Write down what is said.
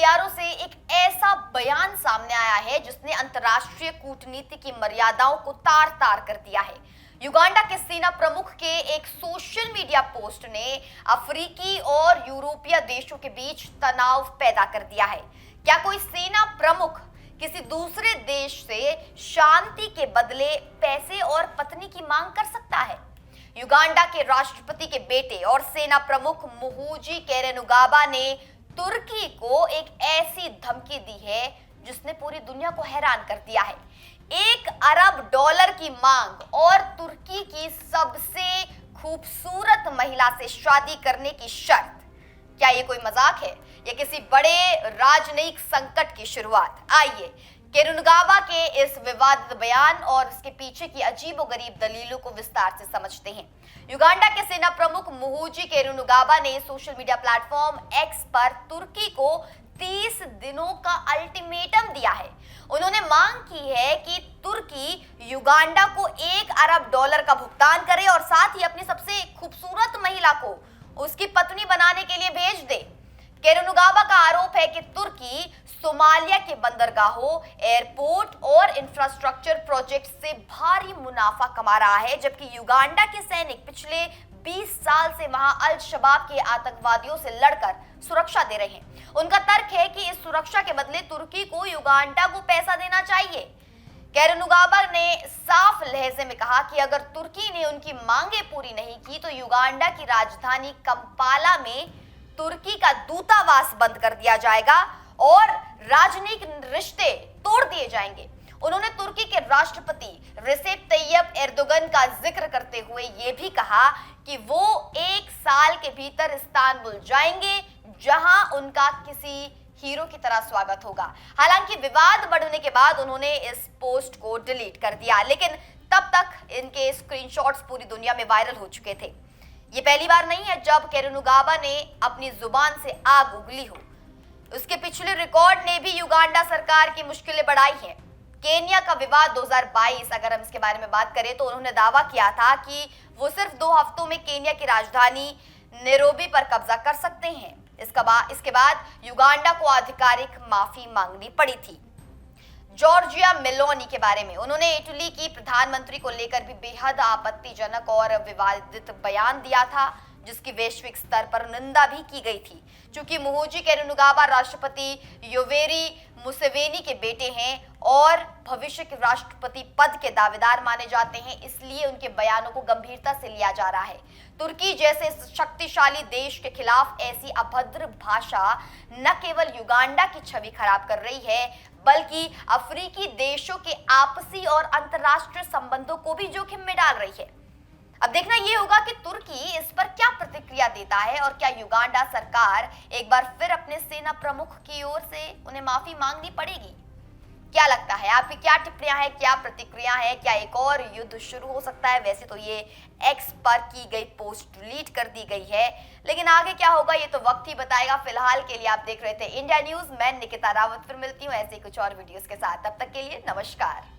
हथियारों से एक ऐसा बयान सामने आया है जिसने अंतर्राष्ट्रीय कूटनीति की मर्यादाओं को तार-तार कर दिया है। युगांडा के सेना प्रमुख के एक सोशल मीडिया पोस्ट ने अफ्रीकी और यूरोपीय देशों के बीच तनाव पैदा कर दिया है। क्या कोई सेना प्रमुख किसी दूसरे देश से शांति के बदले पैसे और पत्नी की मांग कर सकता है? युगांडा के राष्ट्रपति के बेटे और सेना प्रमुख मुहूजी कैरेनुगाबा ने तुर्की को एक ऐसी धमकी दी है जिसने पूरी दुनिया को हैरान कर दिया है। $1 अरब की मांग और तुर्की की सबसे खूबसूरत महिला से शादी करने की शर्त। क्या ये कोई मजाक है या किसी बड़े राजनयिक संकट की शुरुआत? आइए कैरेनुगाबा के इस विवादित बयान और इसके पीछे की अजीबोगरीब दलीलों को विस्तार से समझते हैं। युगांडा के सेना प्रमुख मुहूजी कैरेनुगाबा ने सोशल मीडिया प्लेटफॉर्म एक्स पर तुर्की को 30 दिनों का अल्टीमेटम दिया है। उन्होंने मांग की है कि तुर्की युगांडा को $1 अरब का भुगतान करे और साथ ही अपनी सबसे खूबसूरत महिला को उसकी पत्नी बनाने के लिए भेज दे। कैरेनुगाबा का आरोप है कि तुर्की सोमालिया के बंदरगाहों, एयरपोर्ट और इंफ्रास्ट्रक्चर प्रोजेक्ट से भारी मुनाफा कमा रहा है, जबकि युगांडा के सैनिक पिछले 20 साल से वहां अल शबाब के आतंकवादियों से लड़कर सुरक्षा दे रहे हैं। उनका तर्क है कि इस सुरक्षा के बदले तुर्की को युगांडा को पैसा देना चाहिए। कैरेनुगाबा ने साफ लहजे में कहा कि अगर तुर्की ने उनकी मांगे पूरी नहीं की तो युगांडा की राजधानी कंपाला में तुर्की का दूतावास बंद कर दिया जाएगा और राजनीतिक रिश्ते तोड़ दिए जाएंगे। उन्होंने तुर्की के राष्ट्रपति रेसेप तैयब एर्दोगन का जिक्र करते हुए यह भी कहा कि वो 1 साल के भीतर इस्तांबुल जाएंगे, जहां उनका किसी हीरो की तरह स्वागत होगा। हालांकि विवाद बढ़ने के बाद उन्होंने इस पोस्ट को डिलीट कर दिया, लेकिन तब तक इनके स्क्रीनशॉट्स पूरी दुनिया में वायरल हो चुके थे। ये पहली बार नहीं है जब कैरेनुगाबा ने अपनी जुबान से आग उगली हो। उसके पिछले रिकॉर्ड ने भी युगांडा सरकार की मुश्किलें बढ़ाई हैं। केन्या का विवाद 2022, अगर हम इसके बारे में बात करें तो उन्होंने दावा किया था कि वो सिर्फ 2 हफ्तों में केन्या की राजधानी नैरोबी पर कब्जा कर सकते हैं। इसके बाद युगांडा को आधिकारिक माफी मांगनी पड़ी थी। जॉर्जिया मेलोनी के बारे में उन्होंने इटली की प्रधानमंत्री को लेकर भी बेहद आपत्तिजनक और विवादित बयान दिया था, जिसकी वैश्विक स्तर पर निंदा भी की गई थी। चूंकि मुहूजी कैरेनुगाबा राष्ट्रपति योवेरी मुसेवेनी के बेटे हैं और भविष्य के राष्ट्रपति पद के दावेदार माने जाते हैं, इसलिए उनके बयानों को गंभीरता से लिया जा रहा है। तुर्की जैसे शक्तिशाली देश के खिलाफ ऐसी अभद्र भाषा न केवल युगांडा की छवि खराब कर रही है, बल्कि अफ्रीकी देशों के आपसी और अंतर्राष्ट्रीय संबंधों को भी जोखिम में डाल रही है। अब देखना यह होगा कि तुर्की इस पर क्या प्रतिक्रिया देता है और क्या युगांडा सरकार एक बार फिर अपने सेना प्रमुख की ओर से उन्हें माफी मांगनी पड़ेगी। क्या लगता है, आपकी क्या टिप्पणियां हैं, क्या प्रतिक्रिया है? क्या एक और युद्ध शुरू हो सकता है? वैसे तो ये एक्स पर की गई पोस्ट डिलीट कर दी गई है, लेकिन आगे क्या होगा ये तो वक्त ही बताएगा। फिलहाल के लिए आप देख रहे थे इंडिया न्यूज। मैं निकिता रावत, फिर मिलती हूँ ऐसे कुछ और वीडियोस के साथ। तब तक के लिए नमस्कार।